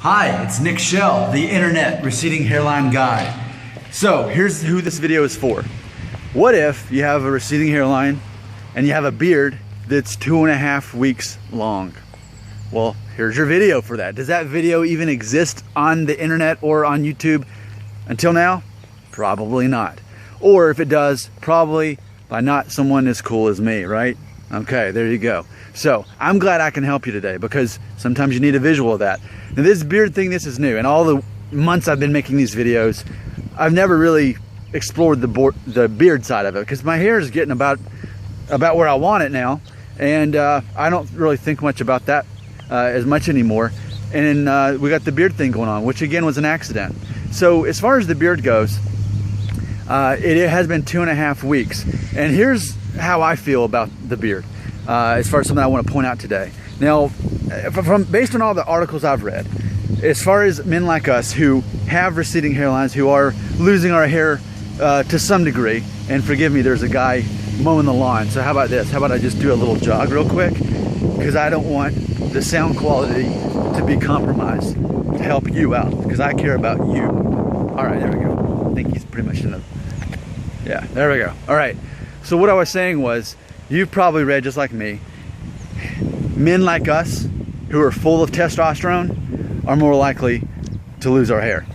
Hi, it's Nick Shell, the internet receding hairline guy. So here's who this video is for. What if you have a receding hairline and you have a beard that's 2.5 weeks long? Well, here's your video for that. Does that video even exist on the internet or on YouTube until now? Probably not. Or if it does, probably by not someone as cool as me, right? Okay, there you go. So I'm glad I can help you today because sometimes you need a visual of that. Now this beard thing, this is new. And all the months I've been making these videos, I've never really explored the beard side of it because my hair is getting about where I want it now. And I don't really think much about that as much anymore. And we got the beard thing going on, which again was an accident. So as far as the beard goes, it has been 2.5 weeks. And here's how I feel about the beard. As far as something I want to point out today. Now, based on all the articles I've read, as far as men like us who have receding hairlines, who are losing our hair to some degree, and forgive me, there's a guy mowing the lawn. So how about this? How about I just do a little jog real quick? Because I don't want the sound quality to be compromised to help you out, because I care about you. All right, there we go. I think he's pretty much in the, yeah, there we go. All right, so what I was saying was, you've probably read just like me, men like us who are full of testosterone are more likely to lose our hair.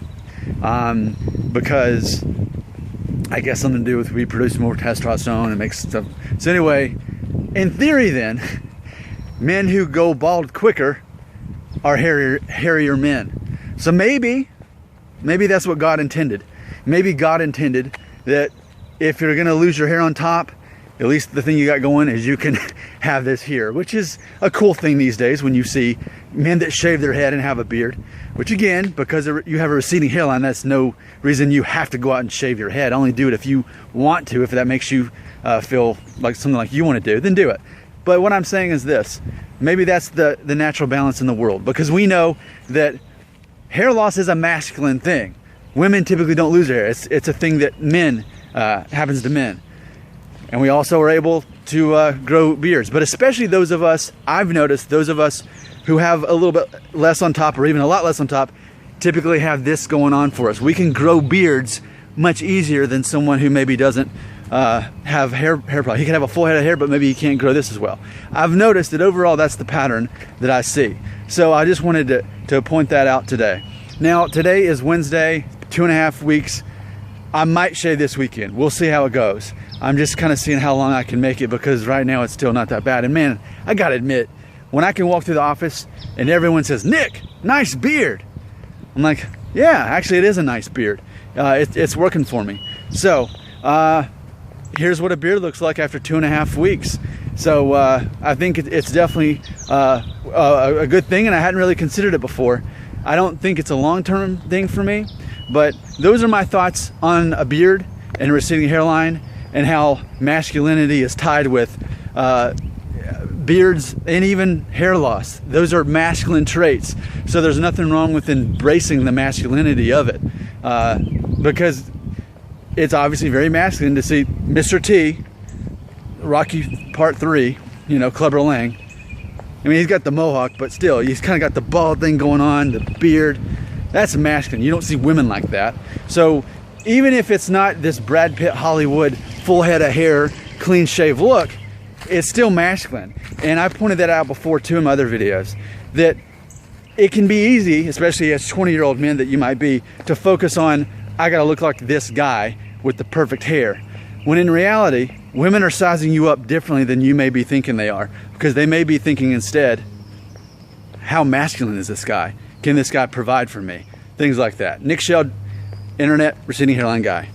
Because I guess something to do with we produce more testosterone and makes stuff. So anyway, in theory then, men who go bald quicker are hairier men. So maybe that's what God intended. Maybe God intended that if you're gonna lose your hair on top, at least the thing you got going is you can have this here, which is a cool thing these days when you see men that shave their head and have a beard, which again, because you have a receding hairline, that's no reason you have to go out and shave your head. Only do it if you want to. If that makes you feel like something like you want to do, then do it. But what I'm saying is this, maybe that's the natural balance in the world, because we know that hair loss is a masculine thing. Women typically don't lose their hair. It's a thing that happens to men. And we also are able to grow beards, but especially those of us, I've noticed those of us who have a little bit less on top or even a lot less on top, typically have this going on for us. We can grow beards much easier than someone who maybe doesn't have hair problem. He can have a full head of hair, but maybe he can't grow this as well. I've noticed that overall that's the pattern that I see. So I just wanted to point that out today. Now, today is Wednesday, 2.5 weeks. I might shave this weekend. We'll see how it goes. I'm just kind of seeing how long I can make it because right now it's still not that bad. And man, I gotta admit, when I can walk through the office and everyone says, "Nick, nice beard," I'm like, yeah, actually it is a nice beard. It's working for me. So here's what a beard looks like after 2.5 weeks. So I think it's definitely a good thing, and I hadn't really considered it before. I don't think it's a long-term thing for me, but those are my thoughts on a beard and a receding hairline, and how masculinity is tied with beards and even hair loss. Those are masculine traits. So there's nothing wrong with embracing the masculinity of it, because it's obviously very masculine to see Mr. T, Rocky Part 3, you know, Clubber Lang. I mean, he's got the mohawk, but still, he's kind of got the bald thing going on, the beard. That's masculine. You don't see women like that. So even if it's not this Brad Pitt Hollywood full head of hair, clean shave look, it's still masculine. And I pointed that out before too in my other videos, that it can be easy, especially as 20-year-old men that you might be, to focus on, I gotta look like this guy with the perfect hair. When in reality, women are sizing you up differently than you may be thinking they are, because they may be thinking instead, how masculine is this guy? Can this guy provide for me? Things like that. Nick Shell, internet receding hairline guy.